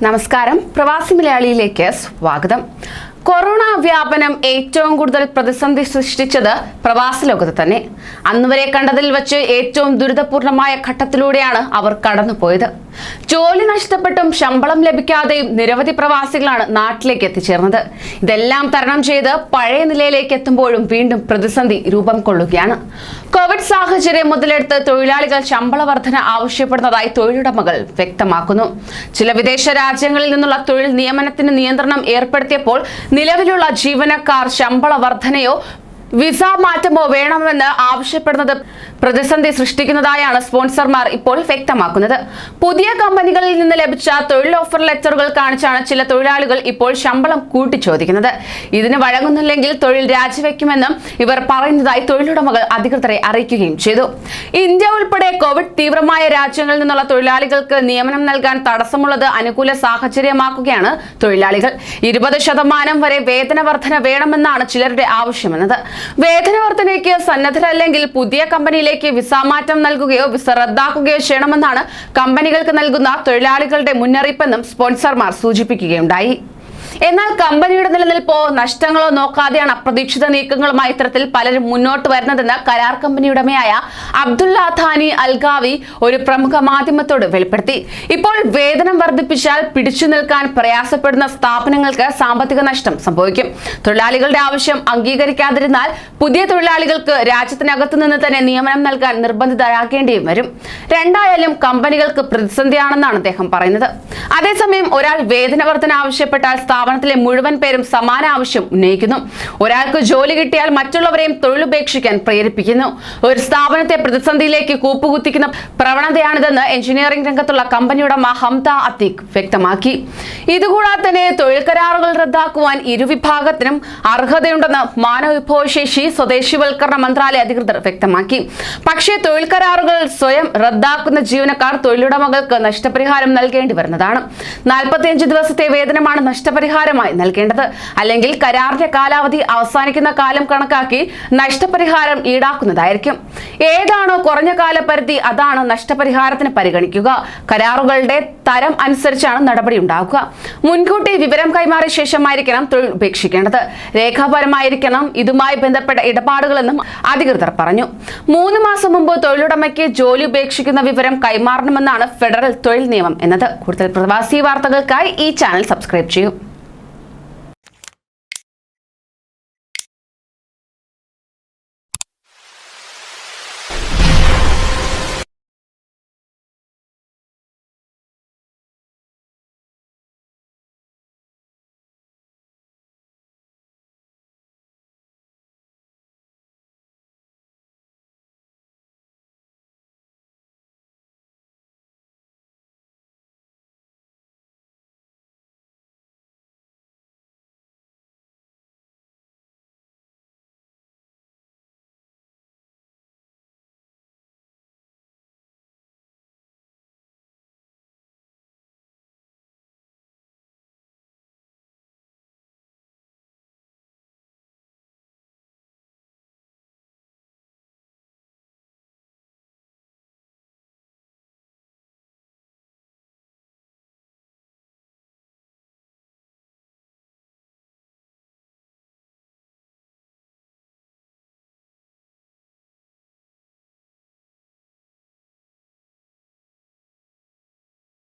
നമസ്കാരം, പ്രവാസി മലയാളിയിലേക്ക് സ്വാഗതം. കൊറോണ വ്യാപനം ഏറ്റവും കൂടുതൽ പ്രതിസന്ധി സൃഷ്ടിച്ചത് പ്രവാസ ലോകത്ത് തന്നെ. അന്നുവരെ കണ്ടതിൽ വെച്ച് ഏറ്റവും ദുരിതപൂർണമായ ഘട്ടത്തിലൂടെയാണ് അവർ കടന്നുപോയത്. ജോലി നഷ്ടപ്പെട്ടും ശമ്പളം ലഭിക്കാതെയും നിരവധി പ്രവാസികളാണ് നാട്ടിലേക്ക് എത്തിച്ചേർന്നത്. ഇതെല്ലാം തരണം ചെയ്ത് പഴയ നിലയിലേക്ക് എത്തുമ്പോഴും വീണ്ടും പ്രതിസന്ധി രൂപം കൊള്ളുകയാണ്. കോവിഡ് സാഹചര്യം മുതലെടുത്ത് തൊഴിലാളികൾ ശമ്പള വർധന ആവശ്യപ്പെടുന്നതായി തൊഴിലുടമകൾ വ്യക്തമാക്കുന്നു. ചില വിദേശ രാജ്യങ്ങളിൽ നിന്നുള്ള തൊഴിൽ നിയമനത്തിന് നിയന്ത്രണം ഏർപ്പെടുത്തിയപ്പോൾ നിലവിലുള്ള ജീവനക്കാർ ശമ്പള വർധനയോ വിസ മാറ്റമോ വേണമെന്ന് ആവശ്യപ്പെടുന്നത് പ്രതിസന്ധി സൃഷ്ടിക്കുന്നതായാണ് സ്പോൺസർമാർ ഇപ്പോൾ വ്യക്തമാക്കുന്നത്. പുതിയ കമ്പനികളിൽ നിന്ന് ലഭിച്ച തൊഴിൽ ഓഫർ ലെറ്ററുകൾ കാണിച്ചാണ് ചില തൊഴിലാളികൾ ഇപ്പോൾ ശമ്പളം കൂട്ടിച്ചോദിക്കുന്നത്. ഇതിന് വഴങ്ങുന്നില്ലെങ്കിൽ തൊഴിൽ രാജിവെക്കുമെന്നും ഇവർ പറയുന്നതായി തൊഴിലുടമകൾ അധികൃതരെ അറിയിക്കുകയും ചെയ്തു. ഇന്ത്യ ഉൾപ്പെടെ കോവിഡ് തീവ്രമായ രാജ്യങ്ങളിൽ നിന്നുള്ള തൊഴിലാളികൾക്ക് നിയമനം നൽകാൻ തടസ്സമുള്ളത് അനുകൂല സാഹചര്യമാക്കുകയാണ് തൊഴിലാളികൾ. 20% വരെ വേതന വർധന വേണമെന്നാണ് ചിലരുടെ ആവശ്യമെന്നത്. വേതന വർധനയ്ക്ക് സന്നദ്ധരല്ലെങ്കിൽ പുതിയ കമ്പനിയിലേക്ക് വിസ മാറ്റം നൽകുകയോ വിസ റദ്ദാക്കുകയോ ചെയ്യണമെന്നാണ് കമ്പനികൾക്ക് നൽകുന്ന തൊഴിലാളികളുടെ മുന്നറിയിപ്പെന്നും സ്പോൺസർമാർ സൂചിപ്പിക്കുകയുണ്ടായി. എന്നാൽ കമ്പനിയുടെ നിലനിൽപ്പോ നഷ്ടങ്ങളോ നോക്കാതെയാണ് അപ്രതീക്ഷിത നീക്കങ്ങളുമായി ഇത്തരത്തിൽ പലരും മുന്നോട്ട് വരുന്നതെന്ന് കരാർ കമ്പനി ഉടമയായ അബ്ദുള്ള ഥാനി അൽഗാവി ഒരു പ്രമുഖ മാധ്യമത്തോട് വെളിപ്പെടുത്തി. ഇപ്പോൾ വേതനം വർദ്ധിപ്പിച്ചാൽ പിടിച്ചു നിൽക്കാൻ പ്രയാസപ്പെടുന്ന സ്ഥാപനങ്ങൾക്ക് സാമ്പത്തിക നഷ്ടം സംഭവിക്കും. തൊഴിലാളികളുടെ ആവശ്യം അംഗീകരിക്കാതിരുന്നാൽ പുതിയ തൊഴിലാളികൾക്ക് രാജ്യത്തിനകത്തു നിന്ന് തന്നെ നിയമനം നൽകാൻ നിർബന്ധിതരാകേണ്ടിയും വരും. രണ്ടായാലും കമ്പനികൾക്ക് പ്രതിസന്ധിയാണെന്നാണ് അദ്ദേഹം പറയുന്നത്. അതേസമയം ഒരാൾ വേതന വർധന ആവശ്യപ്പെട്ടാൽ സ്ഥാപനത്തിലെ മുഴുവൻ പേരും സമാന ആവശ്യം ഉന്നയിക്കുന്നു. ഒരാൾക്ക് ജോലി കിട്ടിയാൽ മറ്റുള്ളവരെയും തൊഴിലുപേക്ഷിക്കാൻ പ്രേരിപ്പിക്കുന്നു. ഒരു സ്ഥാപനത്തെ പ്രതിസന്ധിയിലേക്ക് കൂപ്പുകുത്തിക്കുന്ന പ്രവണതയാണിതെന്ന് എഞ്ചിനീയറിംഗ് രംഗത്തുള്ള കമ്പനി ഉടമ ഹംദ അത്തീഖ് വ്യക്തമാക്കി. ഇതുകൂടാതെ തന്നെ തൊഴിൽ കരാറുകൾ റദ്ദാക്കുവാൻ ഇരുവിഭാഗത്തിനും അർഹതയുണ്ടെന്ന് മാനവവിഭവശേഷി സ്വദേശിവൽക്കരണ മന്ത്രാലയ അധികൃതർ വ്യക്തമാക്കി. പക്ഷേ തൊഴിൽ കരാറുകൾ സ്വയം റദ്ദാക്കുന്ന ജീവനക്കാർ തൊഴിലുടമകൾക്ക് നഷ്ടപരിഹാരം നൽകേണ്ടി വരുന്നതാണ്. 45 ദിവസത്തെ വേതനമാണ് നഷ്ടപരിഹാരമായി നൽകേണ്ടത്. അല്ലെങ്കിൽ കരാറിന്റെ കാലാവധി അവസാനിക്കുന്ന കാലം കണക്കാക്കി നഷ്ടപരിഹാരം ഈടാക്കുന്നതായിരിക്കും. ഏതാണോ കുറഞ്ഞ കാലപരിധി അതാണ് നഷ്ടപരിഹാരത്തിന് പരിഗണിക്കുക. കരാറുകളുടെ തരം അനുസരിച്ചാണ് നടപടി ഉണ്ടാക്കുക. മുൻകൂട്ടി വിവരം കൈമാറിയ ശേഷമായിരിക്കണം തൊഴിൽ ഉപേക്ഷിക്കേണ്ടത്. രേഖാപരമായിരിക്കണം ഇതുമായി ബന്ധപ്പെട്ട ഇടപാടുകളെന്നും അധികൃതർ പറഞ്ഞു. 3 മാസം മുമ്പ് തൊഴിലുടമയ്ക്ക് ജോലി ഉപേക്ഷിക്കുന്ന വിവരം കൈമാറണമെന്നാണ് ഫെഡറൽ തൊഴിൽ നിയമം എന്നത്. കൂടുതൽ പ്രവാസി വാർത്തകൾക്കായി ഈ ചാനൽ സബ്സ്ക്രൈബ് ചെയ്യൂ.